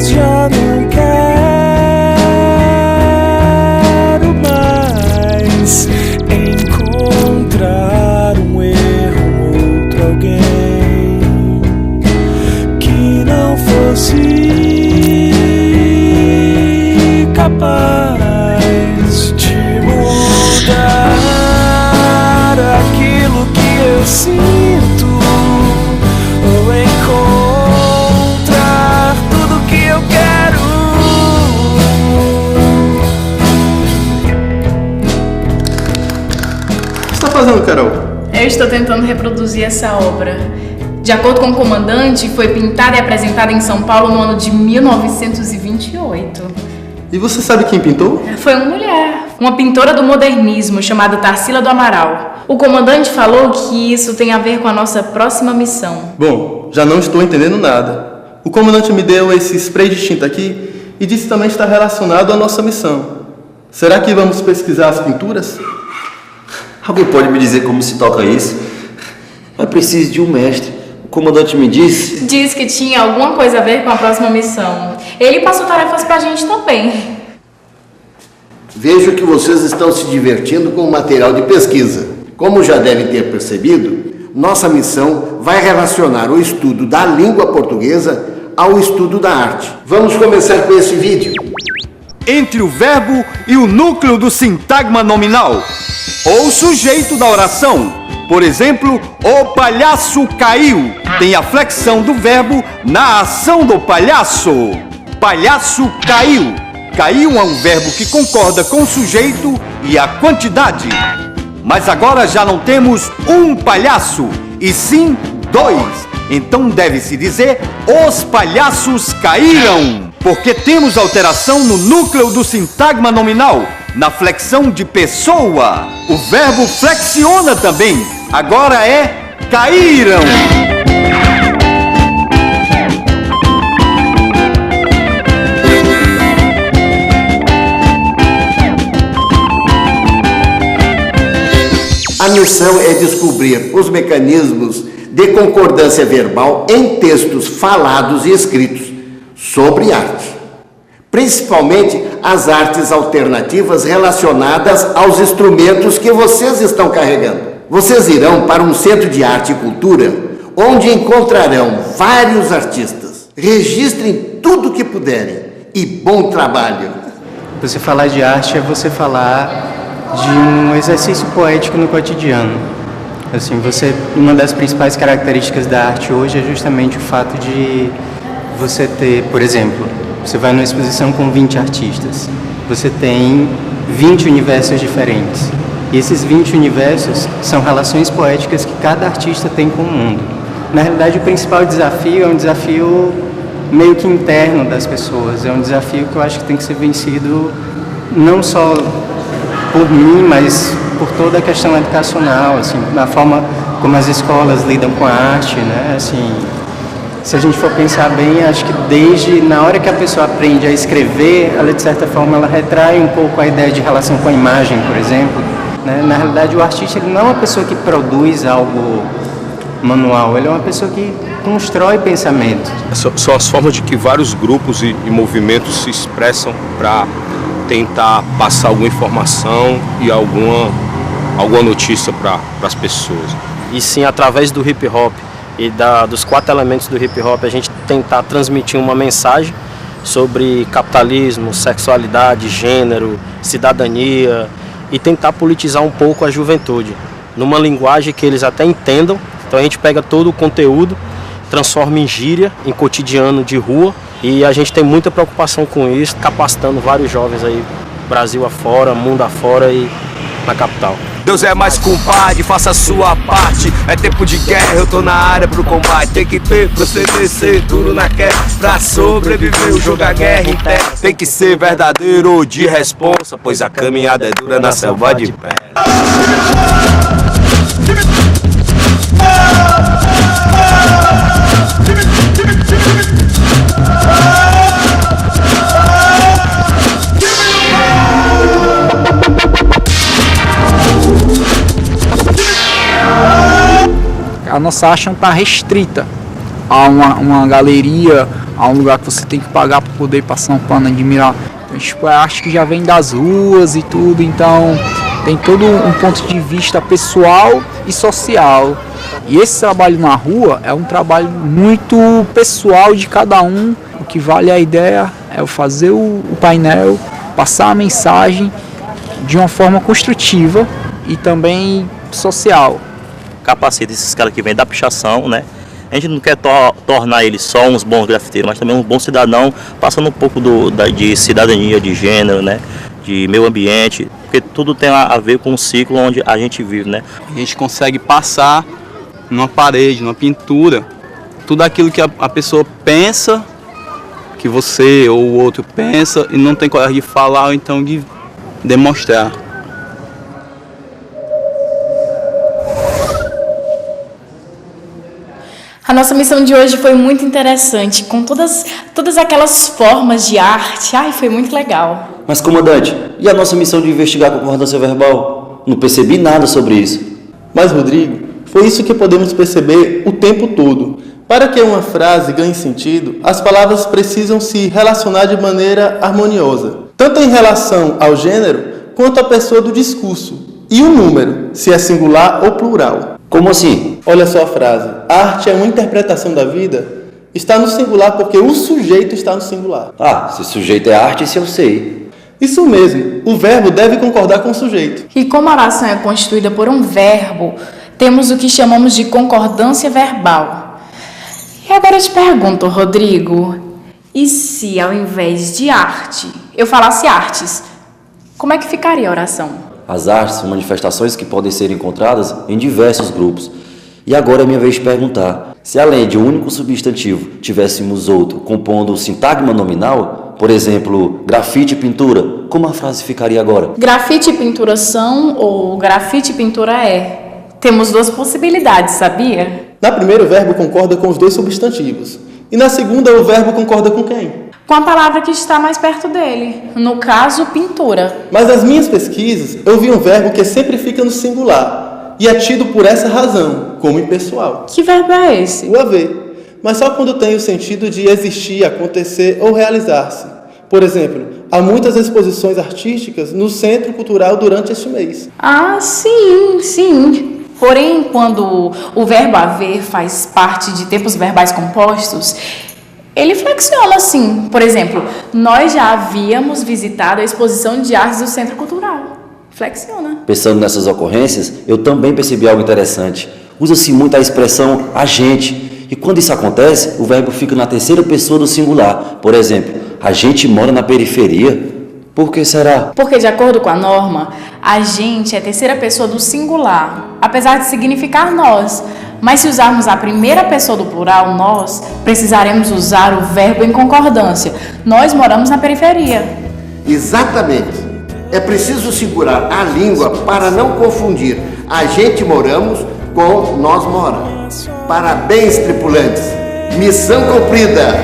mas já não quero mais encontrar um erro, um outro alguém que não fosse capaz de mudar aquilo que eu sinto ou encontrar tudo que eu quero. O que você está fazendo, Carol? Eu estou tentando reproduzir essa obra. De acordo com o comandante, foi pintada e apresentada em São Paulo no ano de 1928. E você sabe quem pintou? Foi uma mulher, uma pintora do modernismo chamada Tarsila do Amaral. O comandante falou que isso tem a ver com a nossa próxima missão. Bom, já não estou entendendo nada. O comandante me deu esse spray de tinta aqui e disse também está relacionado à nossa missão. Será que vamos pesquisar as pinturas? Alguém pode me dizer como se toca isso? Eu preciso de um mestre. O comandante me disse... Diz que tinha alguma coisa a ver com a próxima missão. Ele passou tarefas pra gente também. Vejo que vocês estão se divertindo com o material de pesquisa. Como já devem ter percebido, nossa missão vai relacionar o estudo da língua portuguesa ao estudo da arte. Vamos começar com esse vídeo. Entre o verbo e o núcleo do sintagma nominal, ou sujeito da oração. Por exemplo, o palhaço caiu. Tem a flexão do verbo na ação do palhaço. Palhaço caiu. Caiu é um verbo que concorda com o sujeito e a quantidade. Mas agora já não temos um palhaço, e sim dois. Então deve-se dizer, os palhaços caíram. Porque temos alteração no núcleo do sintagma nominal, na flexão de pessoa. O verbo flexiona também. Agora é caíram. A missão é descobrir os mecanismos de concordância verbal em textos falados e escritos sobre arte, principalmente as artes alternativas relacionadas aos instrumentos que vocês estão carregando. Vocês irão para um centro de arte e cultura, onde encontrarão vários artistas. Registrem tudo o que puderem e bom trabalho! Você falar de arte é você falar de um exercício poético no cotidiano. Assim, uma das principais características da arte hoje é justamente o fato de você ter, por exemplo, você vai numa exposição com 20 artistas, você tem 20 universos diferentes. E esses 20 universos são relações poéticas que cada artista tem com o mundo. Na realidade, o principal desafio é um desafio meio que interno das pessoas. É um desafio que eu acho que tem que ser vencido não só por mim, mas por toda a questão educacional, assim, da forma como as escolas lidam com a arte, né? Assim, se a gente for pensar bem, acho que desde na hora que a pessoa aprende a escrever, ela de certa forma ela retrai um pouco a ideia de relação com a imagem, por exemplo, né? Na realidade, o artista ele não é uma pessoa que produz algo manual, ele é uma pessoa que constrói pensamento. São as formas de que vários grupos e movimentos se expressam para tentar passar alguma informação e alguma notícia para as pessoas. E sim, através do hip hop e dos 4 elementos do hip hop, a gente tentar transmitir uma mensagem sobre capitalismo, sexualidade, gênero, cidadania e tentar politizar um pouco a juventude, numa linguagem que eles até entendam. Então a gente pega todo o conteúdo, transforma em gíria, em cotidiano de rua, e a gente tem muita preocupação com isso, capacitando vários jovens aí, Brasil afora, mundo afora e na capital. Deus é mais compadre, faça a sua parte. É tempo de guerra, eu tô na área pro combate. Tem que ter, proceder, ser duro na queda. Pra sobreviver, o jogo a guerra inteira. Tem que ser verdadeiro de responsa, pois a caminhada é dura na selva de pedra. A nossa arte não está restrita a uma galeria, a um lugar que você tem que pagar para poder passar um pano e admirar. Então, tipo, é arte que já vem das ruas e tudo, então tem todo um ponto de vista pessoal e social. E esse trabalho na rua é um trabalho muito pessoal de cada um. O que vale a ideia é fazer o painel, passar a mensagem de uma forma construtiva e também social. Capacita esses caras que vêm da pichação, né? A gente não quer tornar eles só uns bons grafiteiros, mas também um bom cidadão, passando um pouco de cidadania, de gênero, né? De meio ambiente, porque tudo tem a ver com o ciclo onde a gente vive, né? A gente consegue passar numa parede, numa pintura, tudo aquilo que a pessoa pensa, que você ou o outro pensa e não tem coragem de falar ou então de demonstrar. A nossa missão de hoje foi muito interessante, com todas aquelas formas de arte. Ai, foi muito legal. Mas, comandante, e a nossa missão de investigar a concordância verbal? Não percebi nada sobre isso. Mas, Rodrigo, foi isso que podemos perceber o tempo todo. Para que uma frase ganhe sentido, as palavras precisam se relacionar de maneira harmoniosa, tanto em relação ao gênero, quanto à pessoa do discurso, e o número, se é singular ou plural. Como assim? Olha só a frase. A arte é uma interpretação da vida. Está no singular porque o sujeito está no singular. Ah, se sujeito é arte, isso eu sei. Isso mesmo. O verbo deve concordar com o sujeito. E como a oração é constituída por um verbo, temos o que chamamos de concordância verbal. E agora eu te pergunto, Rodrigo, e se ao invés de arte, eu falasse artes, como é que ficaria a oração? As artes são manifestações que podem ser encontradas em diversos grupos. E agora é minha vez de perguntar, se além de um único substantivo tivéssemos outro compondo o sintagma nominal, por exemplo, grafite e pintura, como a frase ficaria agora? Grafite e pintura são ou grafite e pintura é? Temos duas possibilidades, sabia? Na primeira, o verbo concorda com os dois substantivos. E na segunda, o verbo concorda com quem? Com a palavra que está mais perto dele. No caso, pintura. Mas nas minhas pesquisas, eu vi um verbo que sempre fica no singular. E é tido por essa razão, como impessoal. Que verbo é esse? O haver. Mas só quando tem o sentido de existir, acontecer ou realizar-se. Por exemplo, há muitas exposições artísticas no Centro Cultural durante este mês. Ah, sim. Porém, quando o verbo haver faz parte de tempos verbais compostos, ele flexiona assim. Por exemplo, nós já havíamos visitado a exposição de artes do Centro Cultural. Flexiona. Pensando nessas ocorrências, eu também percebi algo interessante. Usa-se muito a expressão a gente. E quando isso acontece, o verbo fica na terceira pessoa do singular. Por exemplo, a gente mora na periferia. Por que será? Porque, de acordo com a norma, a gente é a terceira pessoa do singular, apesar de significar nós. Mas se usarmos a primeira pessoa do plural, nós, precisaremos usar o verbo em concordância. Nós moramos na periferia. Exatamente. É preciso segurar a língua para não confundir a gente moramos com nós mora. Parabéns, tripulantes. Missão cumprida.